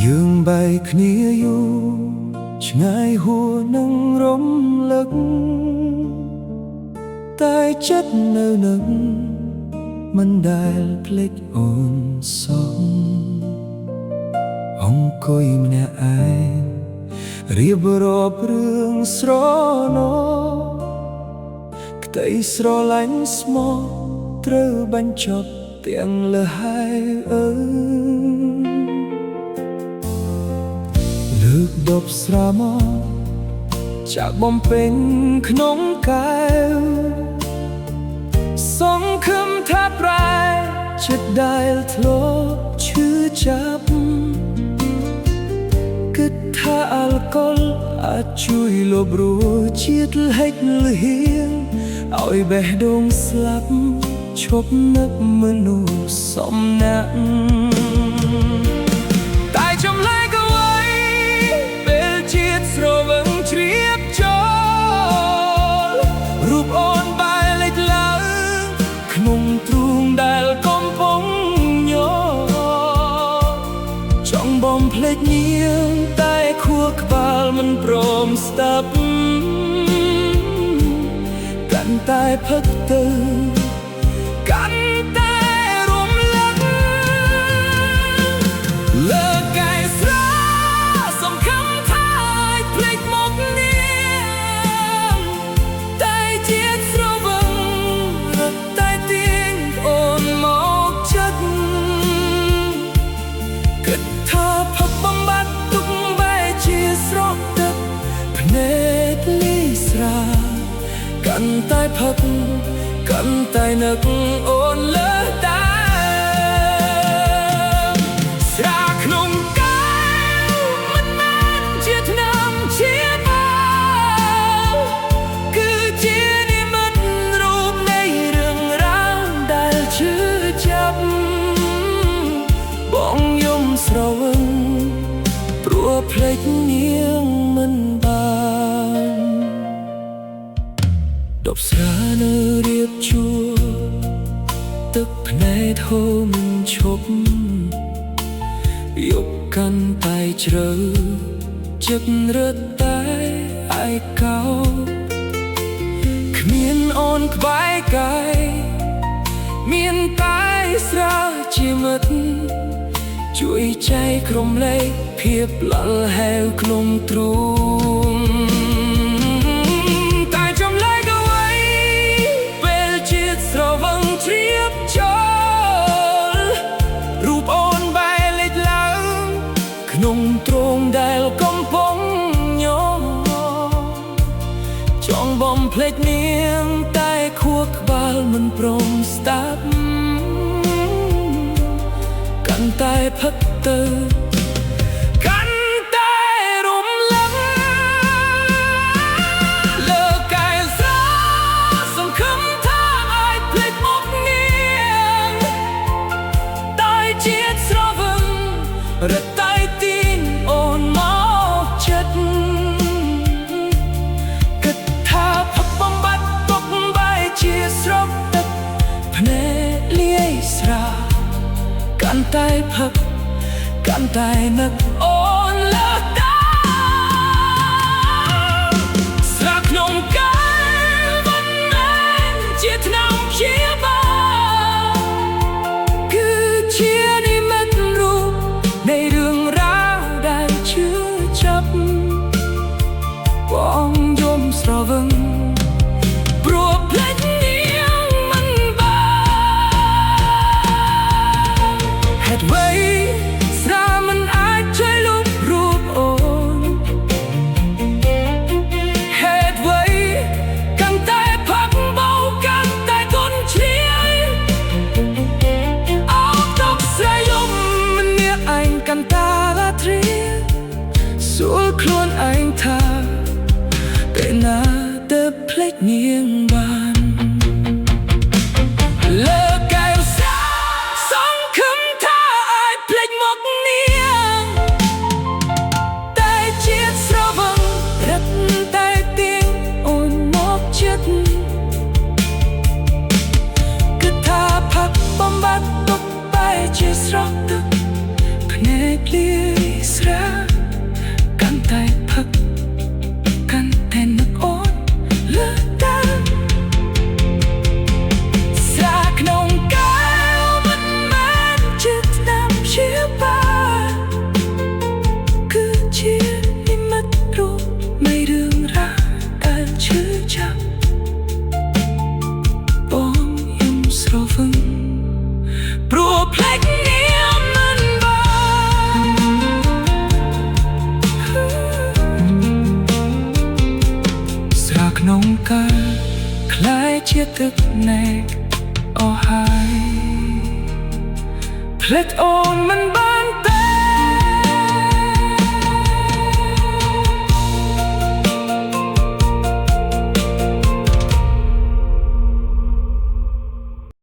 យើងបែកគ្នាយូរឆ្ងាយហួសនឹងរំលឹកតែចិត្តនៅនឹងមិនដែលភ្លេចអូនសោះអង្គុយម្នាក់ឯងរៀបរាប់រឿងស្រណោក្តីស្រឡាញ់ស្មោះត្រូវបញ្ចប់ទាំងលហើយលើកដប់ស្រាមកចាក់បំពេញក្នុងកែវសង្ឃឹមថាប្រែចិត្តដែលធ្លាប់ឈឺចាប់គិតថាអាល់កុលអាចជួយលុបរសជាតិលហិចលហៀងឲ្យបេះដូងស្លាប់ឈប់នឹកមនុស្សសំណាក់តែចម្លែកអ្វីពេលជាតិស្រវឹងជ្រាបចូលរូបអូនបែរលេចឡើងក្នុងទ្រូងដែលកំពុងញ័រចង់បំភ្លេចនាងតែខួរក្បាលមិនព្រមស្ដាប់កាន់តែផឹកទៅកាន់តែរំលឹកលើកាយស្រោសង្ឃឹមថាឲ្យភ្លេចមុខនាងតែជាតិស្រវឹងរត់តែទាញអូនមកចិត្តគិតថាផឹកបំបត្តិទុកបែរជាស្រក់ទឹកភ្នែកលីស្រាកាន់តែផឹកកាន់តែនឹកអូនលើតែស្រាក្នុងកែវមិនមែនជាថ្នាំជាបាគឺជានិមិត្តរូបនៃរឿងរ៉ាវដែលឈឺចាប់បងយំស្រវឹងព្រោះភ្លេចនាងមិនបានដប់ស្រានៅរៀបជួរទឹកភ្នែកហូរមិនឈប់យប់កាន់តែជ្រៅចិត្តរត់តែឯកោគ្មានអូនក្បែរកាយមានតែស្រាជាមិត្តជួយចែកក្រុមលេខភាពលល់ហែវក្នុងទ្រូងស្រវឹងជ្រាបចូលរូបអូនបែរលេចឡើងក្នុងទ្រង់ដែលកំពុងញ័រចង់បំភ្លេចនាងតែខួរក្បាលមិនព្រមស្ដាប់កាន់តែផឹកទៅរត់តែទាញអូនមកចិត្តគិតថាផឹកបំបត្តិទុកបែរជាស្រក់ទឹកភ្នែកលាយស្រាកាន់តែផឹកកាន់តែនឹកអូនលើតែស្រាក្នុងកែវមិនមែនជាថ្នាំព្យាបាលគឺជានិមិត្តរូបនៃរឿងរ៉ាវដែលឈឺចាប់បងយំស្រវឹងព្រោះភ្លេចនាងមិនបានហេតុអ្វីស្រាមិនអាចជួយលុបរូបអូនហេតុអ្វីកាន់តែផឹកបោកាន់តែទន់ជ្រាយអោបទុកស្រ័យលំឯងកាន់តែឡាទ្រីសួរខ្លួនឯងថាពេលណាទៅភ្លេចនាងបានលើកែវស្រាសង្ឃឹមថាឲ្យភ្លេចមុខនាងតែជាតិស្រវឹងរត់តែទាញអូនមកចិត្តគិតថាផឹកបំបត្តិទុកបែរជាស្រក់ទឹកភ្នែកលាយ ក្នុងការคล้ายជាទឹកនៃអស់ហើយផ្លេចអូនមិនបាន